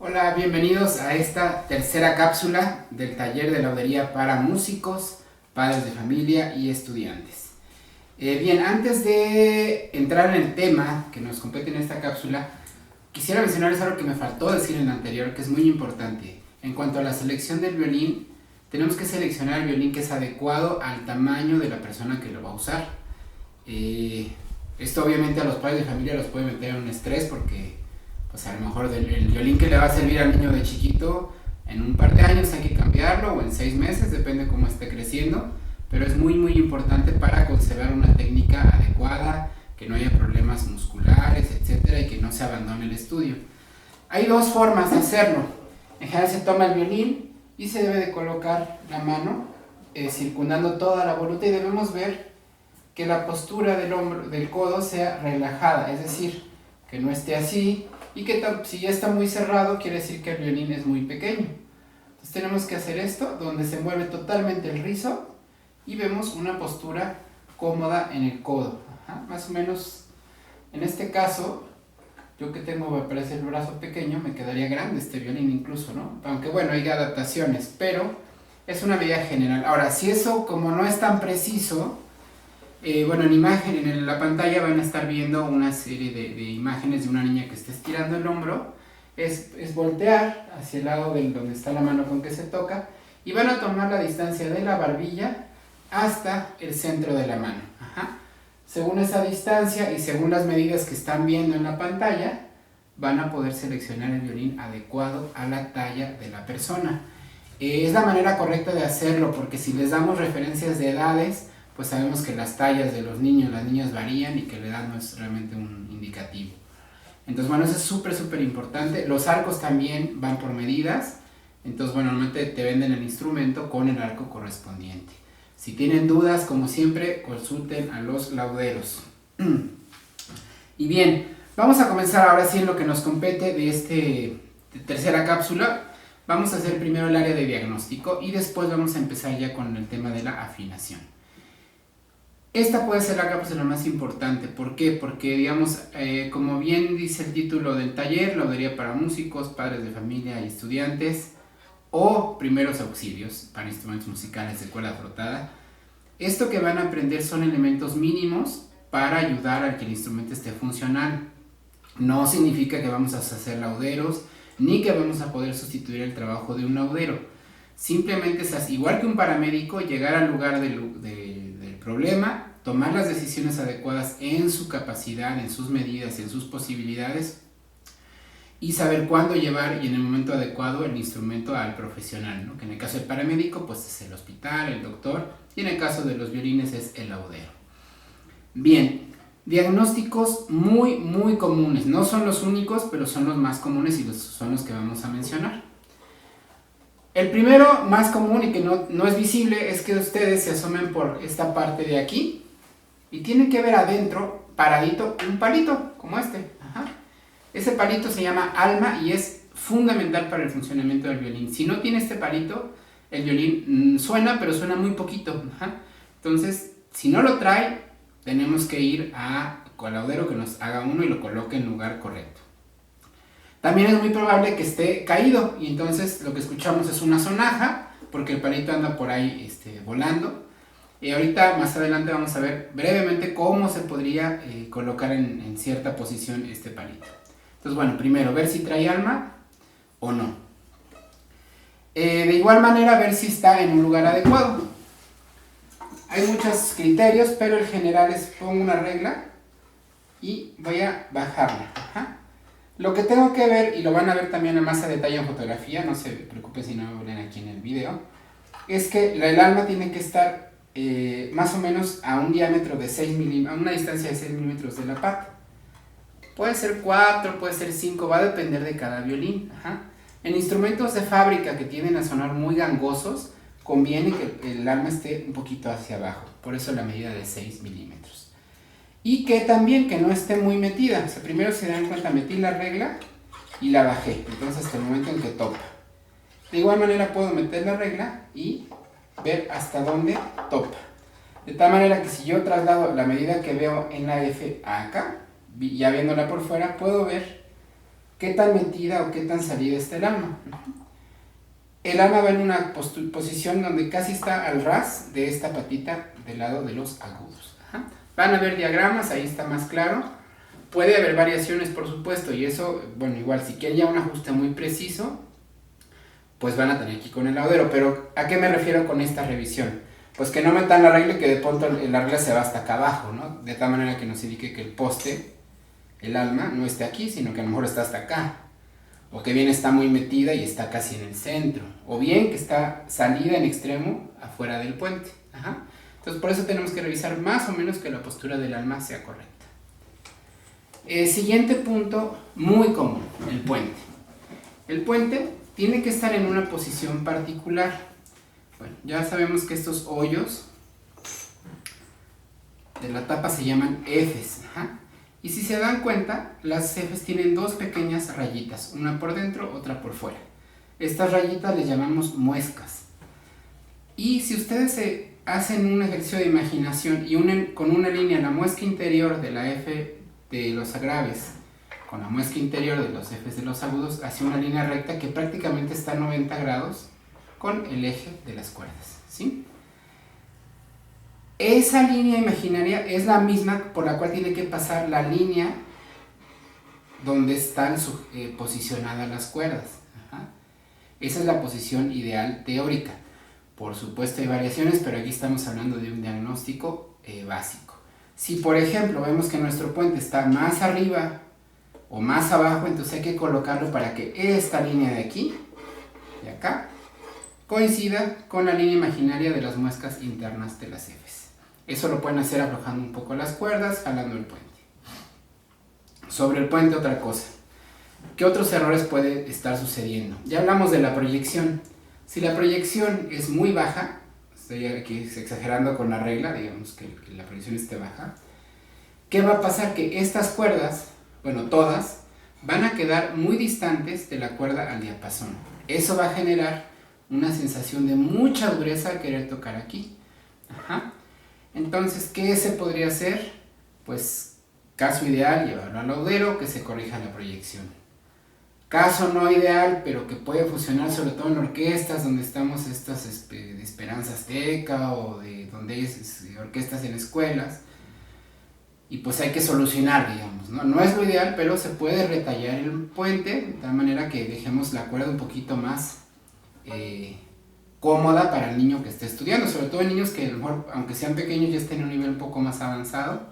Hola, bienvenidos a esta tercera cápsula del taller de laudería para músicos, padres de familia y estudiantes. Bien, antes de entrar en el tema que nos compete en esta cápsula, quisiera mencionarles algo que me faltó decir en el anterior, que es muy importante. En cuanto a la selección del violín, tenemos que seleccionar el violín que es adecuado al tamaño de la persona que lo va a usar. Esto obviamente a los padres de familia los puede meter en un estrés porque pues a lo mejor el violín que le va a servir al niño de chiquito en un par de años hay que cambiarlo, o en 6 meses, depende cómo esté creciendo, pero es muy importante para conservar una técnica adecuada, que no haya problemas musculares, etcétera, y que no se abandone el estudio. Hay dos formas de hacerlo. En general se toma el violín y se debe de colocar la mano circundando toda la voluta, y debemos ver que la postura del hombro, del codo sea relajada, es decir, que no esté así, y que si ya está muy cerrado quiere decir que el violín es muy pequeño. Entonces tenemos que hacer esto, donde se mueve totalmente el rizo y vemos una postura cómoda en el codo. Más o menos, en este caso, yo que tengo, me parece el brazo pequeño, me quedaría grande este violín incluso, ¿no? Aunque bueno, hay adaptaciones, pero es una medida general. Ahora, si eso como no es tan preciso, bueno, en la pantalla van a estar viendo una serie de imágenes de una niña que está estirando el hombro. Es voltear hacia el lado donde está la mano con que se toca, y van a tomar la distancia de la barbilla hasta el centro de la mano. Según esa distancia y según las medidas que están viendo en la pantalla, van a poder seleccionar el violín adecuado a la talla de la persona. Es la manera correcta de hacerlo, porque si les damos referencias de edades, pues sabemos que las tallas de los niños, las niñas varían y que la edad no es realmente un indicativo. Entonces, bueno, eso es súper importante. Los arcos también van por medidas. Entonces, bueno, normalmente te venden el instrumento con el arco correspondiente. Si tienen dudas, como siempre, consulten a los lauderos. Y bien, vamos a comenzar ahora sí en lo que nos compete de esta tercera cápsula. Vamos a hacer primero el área de diagnóstico y después vamos a empezar ya con el tema de la afinación. Esta puede ser la cápsula más importante. ¿Por qué? Porque, digamos, como bien dice el título del taller, laudería para músicos, padres de familia y estudiantes, o primeros auxilios para instrumentos musicales de cuerda frotada. Esto que van a aprender son elementos mínimos para ayudar a que el instrumento esté funcional. No significa que vamos a hacer lauderos, ni que vamos a poder sustituir el trabajo de un laudero. Simplemente es igual que un paramédico, llegar al lugar del problema, tomar las decisiones adecuadas en su capacidad, en sus medidas, en sus posibilidades, y saber cuándo llevar y en el momento adecuado el instrumento al profesional, ¿no? Que en el caso del paramédico pues es el hospital, el doctor, y en el caso de los violines es el laudero. Bien, diagnósticos muy comunes, no son los únicos, pero son los más comunes y son los que vamos a mencionar. El primero, más común y que no es visible, es que ustedes se asomen por esta parte de aquí y tienen que ver adentro, paradito, un palito como este. Ese palito se llama alma y es fundamental para el funcionamiento del violín. Si no tiene este palito, el violín suena, pero suena muy poquito. Entonces, si no lo trae, tenemos que ir al laudero que nos haga uno y lo coloque en lugar correcto. También es muy probable que esté caído y entonces lo que escuchamos es una sonaja, porque el palito anda por ahí volando. Y ahorita más adelante vamos a ver brevemente cómo se podría colocar en cierta posición este palito. Entonces, bueno, primero ver si trae alma o no. De igual manera, ver si está en un lugar adecuado. Hay muchos criterios, pero el general es: pongo una regla y voy a bajarla. Lo que tengo que ver, y lo van a ver también más a detalle en fotografía, no se preocupen si no me ven aquí en el video, es que el alma tiene que estar más o menos a un diámetro de 6 milímetros, a una distancia de 6 milímetros de la pata. Puede ser 4, puede ser 5, va a depender de cada violín. En instrumentos de fábrica que tienden a sonar muy gangosos, conviene que el alma esté un poquito hacia abajo, por eso la medida de 6 milímetros. Y que también que no esté muy metida. O sea, primero se dan cuenta, metí la regla y la bajé, entonces hasta el momento en que topa. De igual manera puedo meter la regla y ver hasta dónde topa. De tal manera que si yo traslado la medida que veo en la F a acá, ya viéndola por fuera, puedo ver qué tan metida o qué tan salida está el alma. El alma va en una posición donde casi está al ras de esta patita del lado de los agudos. Ajá. Van a ver diagramas, ahí está más claro. Puede haber variaciones, por supuesto, y eso, bueno, igual si quieren ya un ajuste muy preciso, pues van a tener que ir con el laudero. Pero ¿a qué me refiero con esta revisión? Pues que no metan la regla y que de pronto la regla se va hasta acá abajo, ¿no? De tal manera que nos indique que el poste, el alma, no esté aquí, sino que a lo mejor está hasta acá. O que bien está muy metida y está casi en el centro. O bien que está salida en extremo afuera del puente. Ajá. Entonces por eso tenemos que revisar más o menos que la postura del alma sea correcta. Siguiente punto muy común, el puente. El puente tiene que estar en una posición particular. Bueno, ya sabemos que estos hoyos de la tapa se llaman efes. Ajá. Y si se dan cuenta, las efes tienen dos pequeñas rayitas, una por dentro, otra por fuera. Estas rayitas les llamamos muescas. Y si ustedes hacen un ejercicio de imaginación y unen con una línea la muesca interior de la F de los graves con la muesca interior de los Fs de los agudos, hacia una línea recta que prácticamente está a 90 grados con el eje de las cuerdas, ¿sí? Esa línea imaginaria es la misma por la cual tiene que pasar la línea donde están posicionadas las cuerdas. Ajá. Esa es la posición ideal teórica. Por supuesto hay variaciones, pero aquí estamos hablando de un diagnóstico básico. Si por ejemplo vemos que nuestro puente está más arriba o más abajo, entonces hay que colocarlo para que esta línea de aquí, de acá, coincida con la línea imaginaria de las muescas internas de las Fs. Eso lo pueden hacer aflojando un poco las cuerdas, jalando el puente. Sobre el puente otra cosa. ¿Qué otros errores pueden estar sucediendo? Ya hablamos de la proyección. Si la proyección es muy baja, estoy aquí exagerando con la regla, digamos que la proyección esté baja, ¿qué va a pasar? Que estas cuerdas, bueno, todas, van a quedar muy distantes de la cuerda al diapasón. Eso va a generar una sensación de mucha dureza al querer tocar aquí. Ajá. Entonces, ¿qué se podría hacer? Pues, caso ideal, llevarlo al laudero, que se corrija la proyección. Caso no ideal, pero que puede funcionar sobre todo en orquestas, donde estamos estas de Esperanza Azteca o de donde hay orquestas en escuelas. Y pues hay que solucionar, digamos, ¿no? No es lo ideal, pero se puede retallar el puente de tal manera que dejemos la cuerda un poquito más cómoda para el niño que esté estudiando, sobre todo en niños que a lo mejor, aunque sean pequeños, ya estén en un nivel un poco más avanzado.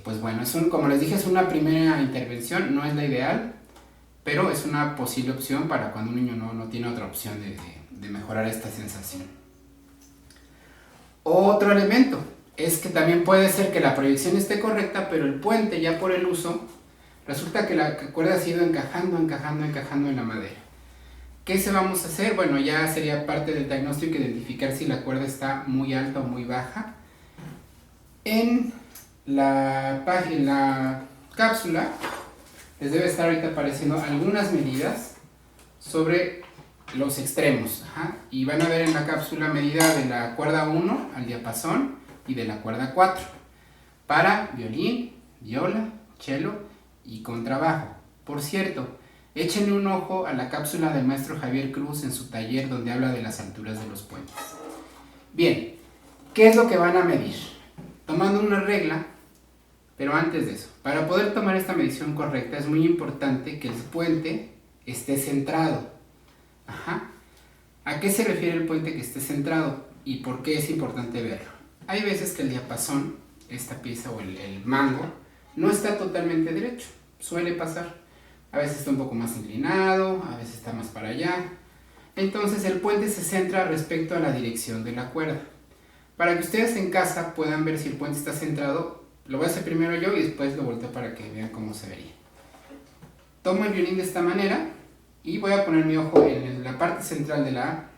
Pues bueno, como les dije, es una primera intervención, no es la ideal, pero es una posible opción para cuando un niño no tiene otra opción de mejorar esta sensación. Otro elemento es que también puede ser que la proyección esté correcta, pero el puente ya por el uso, resulta que la cuerda ha ido encajando en la madera. ¿Qué se vamos a hacer? Bueno, ya sería parte del diagnóstico identificar si la cuerda está muy alta o muy baja. En la cápsula les debe estar ahorita apareciendo algunas medidas sobre los extremos. Ajá. Y van a ver en la cápsula medida de la cuerda 1 al diapasón y de la cuerda 4 para violín, viola, cello y contrabajo. Por cierto, échenle un ojo a la cápsula del maestro Javier Cruz en su taller donde habla de las alturas de los puentes. Bien, ¿qué es lo que van a medir? Tomando una regla, pero antes de eso, para poder tomar esta medición correcta es muy importante que el puente esté centrado. Ajá. ¿A qué se refiere el puente que esté centrado? ¿Y por qué es importante verlo? Hay veces que el diapasón, esta pieza o el mango, no está totalmente derecho. Suele pasar. A veces está un poco más inclinado, a veces está más para allá. Entonces el puente se centra respecto a la dirección de la cuerda. Para que ustedes en casa puedan ver si el puente está centrado, lo voy a hacer primero yo y después lo volteo para que vean cómo se vería. Tomo el violín de esta manera y voy a poner mi ojo en la parte central de la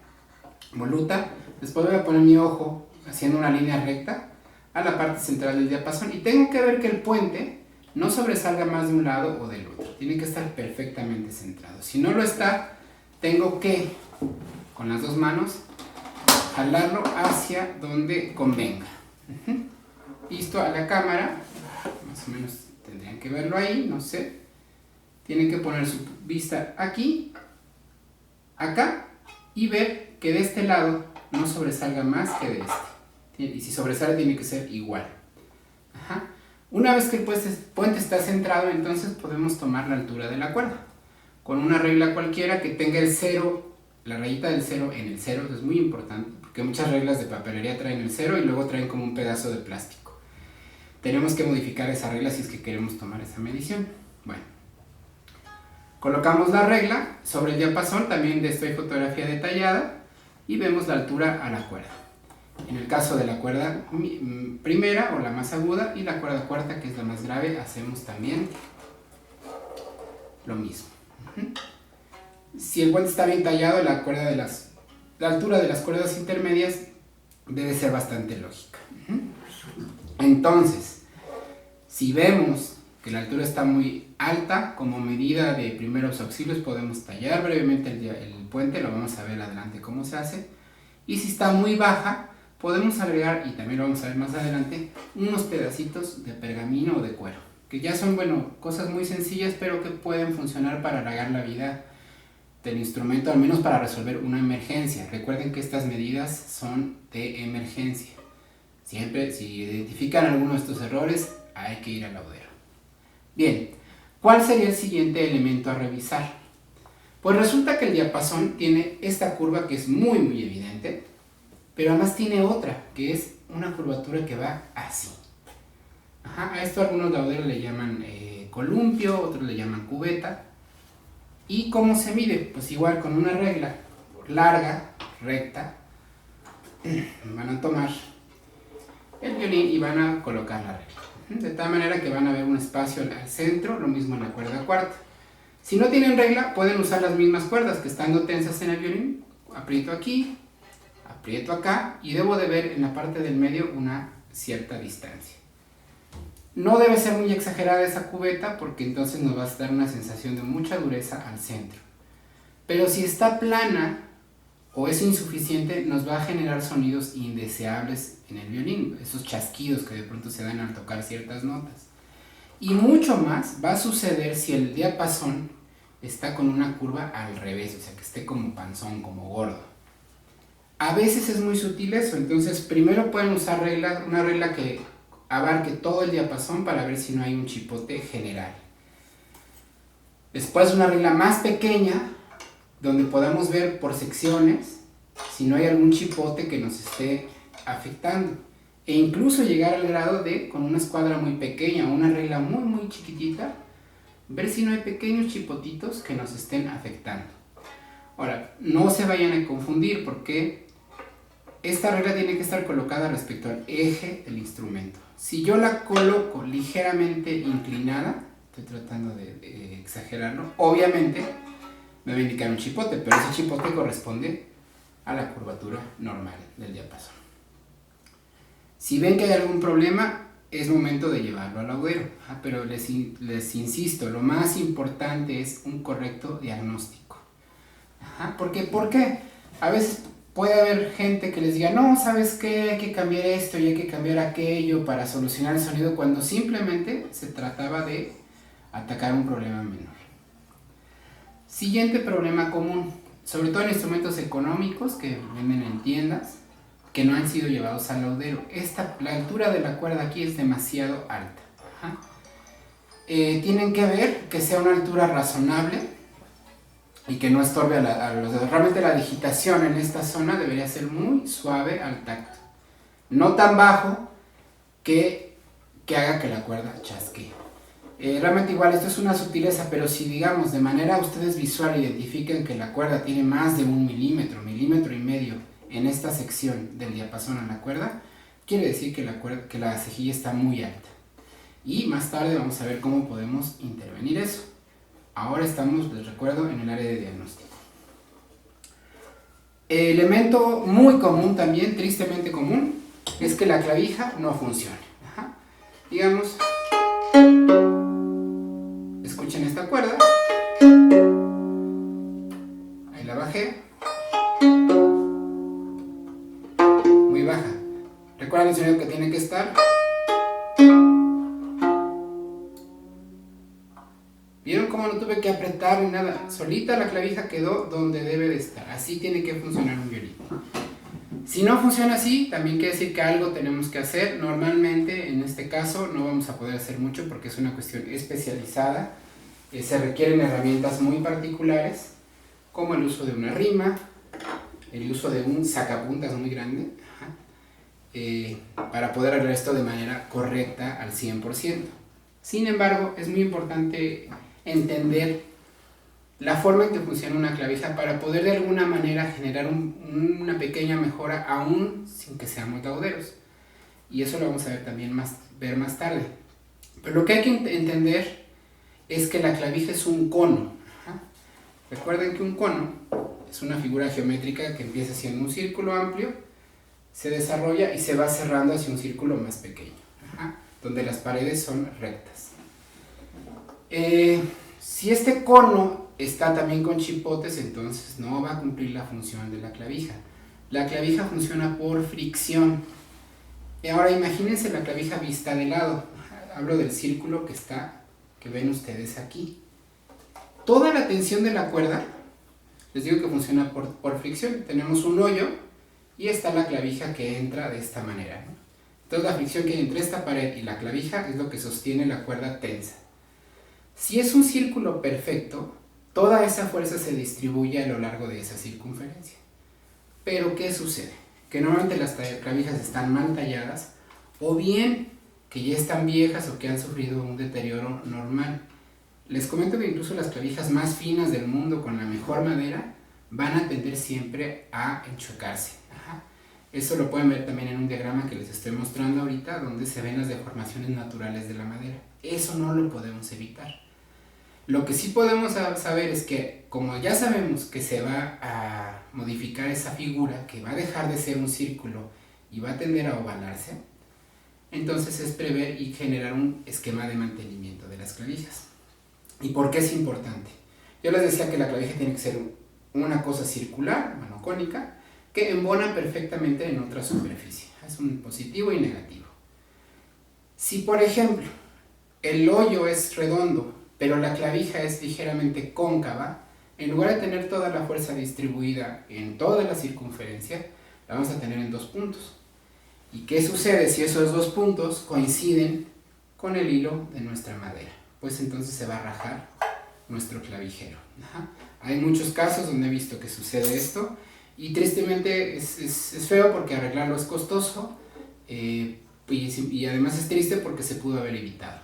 voluta. Después voy a poner mi ojo haciendo una línea recta a la parte central del diapasón y tengo que ver que el puente no sobresalga más de un lado o del otro. Tiene que estar perfectamente centrado. Si no lo está, tengo que, con las dos manos, jalarlo hacia donde convenga. Listo, a la cámara, más o menos tendrían que verlo ahí, no sé. tienen que poner su vista aquí, acá, y ver que de este lado no sobresalga más que de este. Y si sobresale tiene que ser igual. Ajá. Una vez que el puente está centrado, entonces podemos tomar la altura de la cuerda. Con una regla cualquiera que tenga el 0, la rayita del 0 en el 0, eso es muy importante, porque muchas reglas de papelería traen el 0 y luego traen como un pedazo de plástico. Tenemos que modificar esa regla si es que queremos tomar esa medición. Bueno, colocamos la regla sobre el diapasón, también de esta hay fotografía detallada, y vemos la altura a la cuerda. En el caso de la cuerda primera o la más aguda y la cuerda cuarta, que es la más grave, hacemos también lo mismo. Si el puente está bien tallado, la altura de las cuerdas intermedias debe ser bastante lógica. Entonces, si vemos que la altura está muy alta, como medida de primeros auxilios podemos tallar brevemente el puente, lo vamos a ver adelante cómo se hace. Y si está muy baja, podemos agregar, y también lo vamos a ver más adelante, unos pedacitos de pergamino o de cuero, que ya son, cosas muy sencillas, pero que pueden funcionar para alargar la vida del instrumento, al menos para resolver una emergencia. Recuerden que estas medidas son de emergencia. Siempre, si identifican alguno de estos errores, hay que ir al laudero. Bien, ¿cuál sería el siguiente elemento a revisar? Pues resulta que el diapasón tiene esta curva que es muy evidente, pero además tiene otra, que es una curvatura que va así. Ajá, a esto algunos lauderos le llaman columpio, otros le llaman cubeta. ¿Y cómo se mide? Pues igual con una regla larga, recta, van a tomar el violín y van a colocar la regla. De tal manera que van a ver un espacio al centro, lo mismo en la cuerda cuarta. Si no tienen regla, pueden usar las mismas cuerdas que estando tensas en el violín. Aprieto aquí, aprieto acá y debo de ver en la parte del medio una cierta distancia. No debe ser muy exagerada esa cubeta porque entonces nos va a dar una sensación de mucha dureza al centro. Pero si está plana o es insuficiente, nos va a generar sonidos indeseables en el violín, esos chasquidos que de pronto se dan al tocar ciertas notas. Y mucho más va a suceder si el diapasón está con una curva al revés, o sea que esté como panzón, como gordo. A veces es muy sutil eso, entonces primero pueden usar una regla que abarque todo el diapasón para ver si no hay un chipote general. Después una regla más pequeña, donde podamos ver por secciones si no hay algún chipote que nos esté afectando. E incluso llegar al grado de, con una escuadra muy pequeña o una regla muy chiquitita, ver si no hay pequeños chipotitos que nos estén afectando. Ahora, no se vayan a confundir porque esta regla tiene que estar colocada respecto al eje del instrumento. Si yo la coloco ligeramente inclinada, estoy tratando de exagerarlo, obviamente me va a indicar un chipote, pero ese chipote corresponde a la curvatura normal del diapasón. Si ven que hay algún problema, es momento de llevarlo al laudero, pero les insisto, lo más importante es un correcto diagnóstico. ¿Por qué? A veces puede haber gente que les diga, no, ¿sabes qué? Hay que cambiar esto y hay que cambiar aquello para solucionar el sonido, cuando simplemente se trataba de atacar un problema menor. Siguiente problema común, sobre todo en instrumentos económicos que venden en tiendas, que no han sido llevados al laudero. La altura de la cuerda aquí es demasiado alta. Tienen que ver que sea una altura razonable y que no estorbe a los dedos. Realmente la digitación en esta zona debería ser muy suave al tacto. No tan bajo que haga que la cuerda chasquee. Realmente igual esto es una sutileza, pero si digamos de manera ustedes visual identifican que la cuerda tiene más de 1 milímetro, milímetro y medio en esta sección del diapasón a la cuerda, quiere decir que la cejilla está muy alta. Y más tarde vamos a ver cómo podemos intervenir eso. Ahora estamos, les recuerdo, en el área de diagnóstico. Elemento muy común también, tristemente común, es que la clavija no funcione. Digamos, escuchen esta cuerda, ahí la bajé, muy baja. Recuerden el sonido que tiene que estar. ¿Vieron cómo no tuve que apretar ni nada? Solita la clavija quedó donde debe de estar. Así tiene que funcionar un violín. Si no funciona así, también quiere decir que algo tenemos que hacer. Normalmente, en este caso, no vamos a poder hacer mucho porque es una cuestión especializada. Se requieren herramientas muy particulares, como el uso de una rima, el uso de un sacapuntas muy grande, para poder arreglar esto de manera correcta al 100%. Sin embargo, es muy importante entender la forma en que funciona una clavija para poder de alguna manera generar una pequeña mejora aún sin que seamos lauderos. Y eso lo vamos a ver también ver más tarde. Pero lo que hay que entender es que la clavija es un cono. Recuerden que un cono es una figura geométrica que empieza siendo un círculo amplio, se desarrolla y se va cerrando hacia un círculo más pequeño, donde las paredes son rectas. Si este cono está también con chipotes, entonces no va a cumplir la función de la clavija. La clavija funciona por fricción. Y ahora imagínense la clavija vista de lado. Hablo del círculo que ven ustedes aquí. Toda la tensión de la cuerda, les digo que funciona por fricción. Tenemos un hoyo y está la clavija que entra de esta manera, ¿no? Entonces la fricción que hay entre esta pared y la clavija es lo que sostiene la cuerda tensa. Si es un círculo perfecto, toda esa fuerza se distribuye a lo largo de esa circunferencia. Pero ¿qué sucede? Que normalmente las clavijas están mal talladas, o bien que ya están viejas o que han sufrido un deterioro normal. Les comento que incluso las clavijas más finas del mundo con la mejor madera van a tender siempre a enchocarse. Eso lo pueden ver también en un diagrama que les estoy mostrando ahorita, donde se ven las deformaciones naturales de la madera. Eso no lo podemos evitar. Lo que sí podemos saber es que, como ya sabemos que se va a modificar esa figura, que va a dejar de ser un círculo y va a tender a ovalarse, entonces es prever y generar un esquema de mantenimiento de las clavijas. ¿Y por qué es importante? Yo les decía que la clavija tiene que ser una cosa circular, monocónica, que embona perfectamente en otra superficie. Es un positivo y negativo. Si, por ejemplo, el hoyo es redondo, pero la clavija es ligeramente cóncava, en lugar de tener toda la fuerza distribuida en toda la circunferencia, la vamos a tener en 2 puntos. ¿Y qué sucede si esos 2 puntos coinciden con el hilo de nuestra madera? Pues entonces se va a rajar nuestro clavijero. Hay muchos casos donde he visto que sucede esto, y tristemente es feo porque arreglarlo es costoso, y además es triste porque se pudo haber evitado.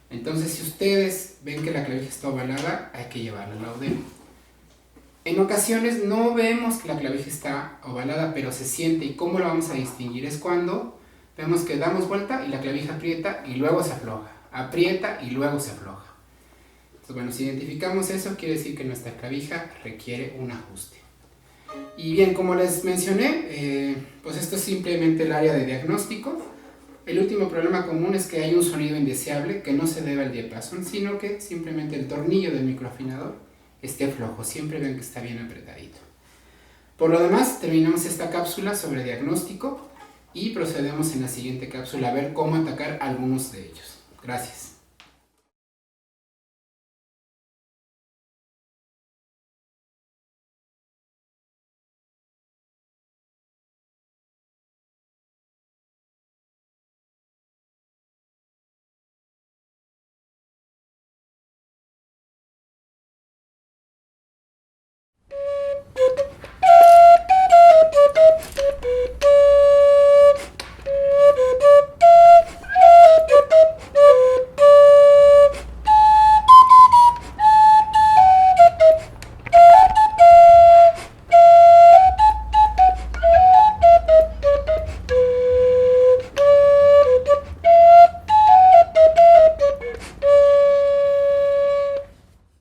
Entonces, si ustedes ven que la clavija está ovalada, hay que llevarla al laudero. En ocasiones no vemos que la clavija está ovalada, pero se siente. ¿Y cómo lo vamos a distinguir? Es cuando vemos que damos vuelta y la clavija aprieta y luego se afloja. Aprieta y luego se afloja. Entonces, bueno, si identificamos eso, quiere decir que nuestra clavija requiere un ajuste. Y bien, como les mencioné, pues esto es simplemente el área de diagnóstico. El último problema común es que hay un sonido indeseable que no se debe al diapasón, sino que simplemente el tornillo del microafinador esté flojo. Siempre ven que está bien apretadito. Por lo demás, terminamos esta cápsula sobre diagnóstico y procedemos en la siguiente cápsula a ver cómo atacar algunos de ellos. Gracias.